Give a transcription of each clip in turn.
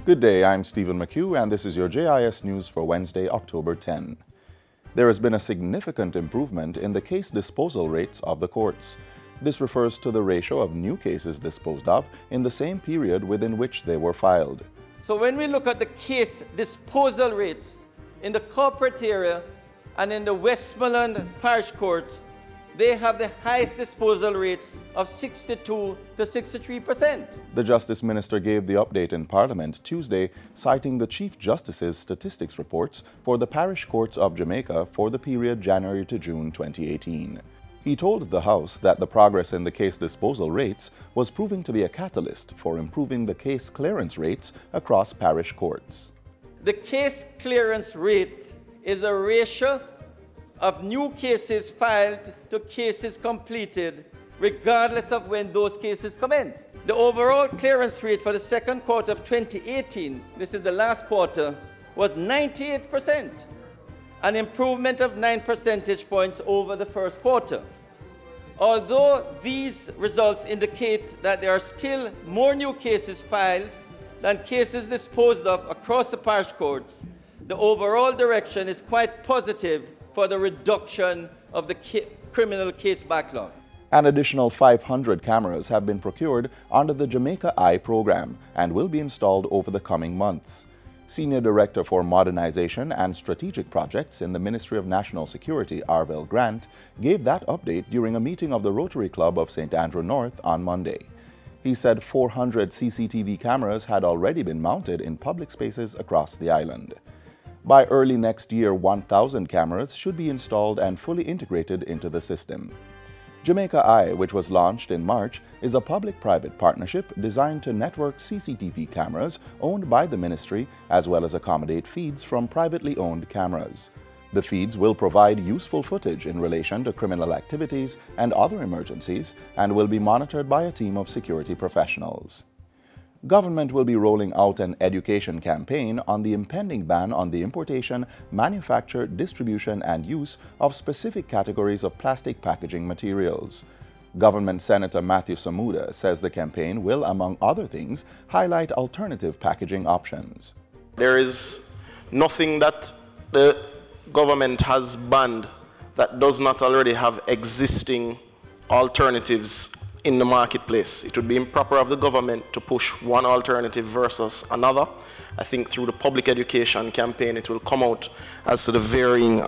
Good day, I'm Stephen McHugh, and this is your JIS News for Wednesday, October 10. There has been a significant improvement in the case disposal rates of the courts. This refers to the ratio of new cases disposed of in the same period within which they were filed. So when we look at the case disposal rates in the corporate area and in the Westmoreland Parish Court, they have the highest disposal rates of 62% to 63%. The Justice Minister gave the update in Parliament Tuesday, citing the Chief Justice's statistics reports for the parish courts of Jamaica for the period January to June 2018. He told the House that the progress in the case disposal rates was proving to be a catalyst for improving the case clearance rates across parish courts. The case clearance rate is a ratio of new cases filed to cases completed, regardless of when those cases commenced. The overall clearance rate for the second quarter of 2018, this is the last quarter, was 98%, an improvement of 9 percentage points over the first quarter. Although these results indicate that there are still more new cases filed than cases disposed of across the parish courts, the overall direction is quite positive for the reduction of the criminal case backlog. An additional 500 cameras have been procured under the Jamaica Eye program and will be installed over the coming months. Senior Director for Modernization and Strategic Projects in the Ministry of National Security, Arvell Grant, gave that update during a meeting of the Rotary Club of St. Andrew North on Monday. He said 400 CCTV cameras had already been mounted in public spaces across the island. By early next year, 1,000 cameras should be installed and fully integrated into the system. Jamaica Eye, which was launched in March, is a public-private partnership designed to network CCTV cameras owned by the ministry as well as accommodate feeds from privately owned cameras. The feeds will provide useful footage in relation to criminal activities and other emergencies and will be monitored by a team of security professionals. Government will be rolling out an education campaign on the impending ban on the importation, manufacture, distribution, and use of specific categories of plastic packaging materials. Government Senator Matthew Samuda says the campaign will, among other things, highlight alternative packaging options. There is nothing that the government has banned that does not already have existing alternatives in the marketplace. It would be improper of the government to push one alternative versus another. I think through the public education campaign it will come out as to the varying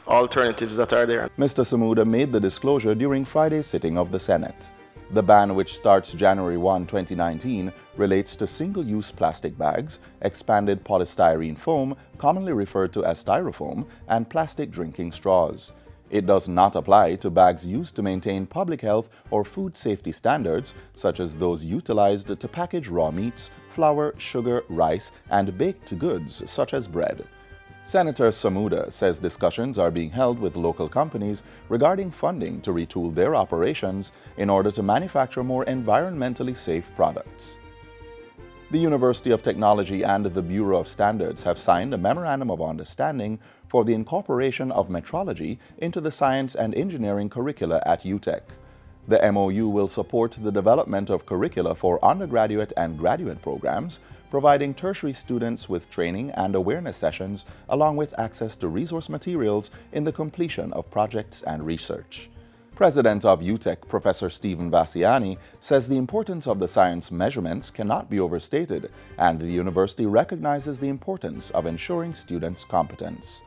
alternatives that are there. Mr. Samuda made the disclosure during Friday's sitting of the Senate. The ban, which starts January 1, 2019, relates to single-use plastic bags, expanded polystyrene foam, commonly referred to as styrofoam, and plastic drinking straws. It does not apply to bags used to maintain public health or food safety standards, such as those utilized to package raw meats, flour, sugar, rice, and baked goods, such as bread. Senator Samuda says discussions are being held with local companies regarding funding to retool their operations in order to manufacture more environmentally safe products. The University of Technology and the Bureau of Standards have signed a Memorandum of Understanding for the incorporation of metrology into the science and engineering curricula at UTech. The MOU will support the development of curricula for undergraduate and graduate programs, providing tertiary students with training and awareness sessions along with access to resource materials in the completion of projects and research. President of UTech, Professor Stephen Vassiani, says the importance of the science measurements cannot be overstated, and the university recognizes the importance of ensuring students' competence.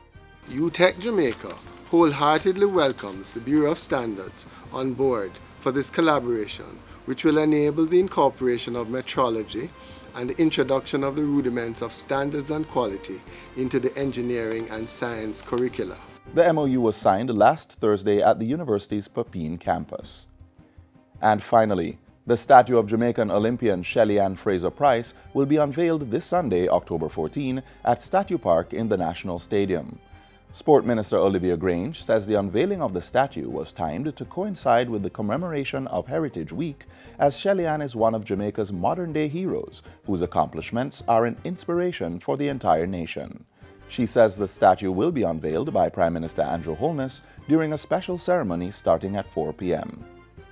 UTech Jamaica wholeheartedly welcomes the Bureau of Standards on board for this collaboration, which will enable the incorporation of metrology and the introduction of the rudiments of standards and quality into the engineering and science curricula. The MOU was signed last Thursday at the university's Pepin campus. And finally, the statue of Jamaican Olympian Shelly Ann Fraser-Pryce will be unveiled this Sunday, October 14, at Statue Park in the National Stadium. Sport Minister Olivia Grange says the unveiling of the statue was timed to coincide with the commemoration of Heritage Week, as Shelly Ann is one of Jamaica's modern-day heroes whose accomplishments are an inspiration for the entire nation. She says the statue will be unveiled by Prime Minister Andrew Holness during a special ceremony starting at 4 p.m.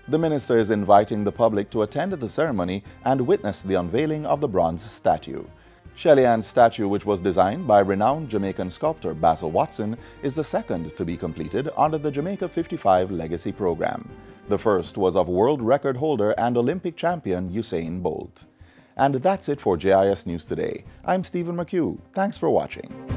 The minister is inviting the public to attend the ceremony and witness the unveiling of the bronze statue. Shelly Ann's statue, which was designed by renowned Jamaican sculptor Basil Watson, is the second to be completed under the Jamaica 55 Legacy Program. The first was of world record holder and Olympic champion Usain Bolt. And that's it for JIS News Today. I'm Stephen McHugh. Thanks for watching.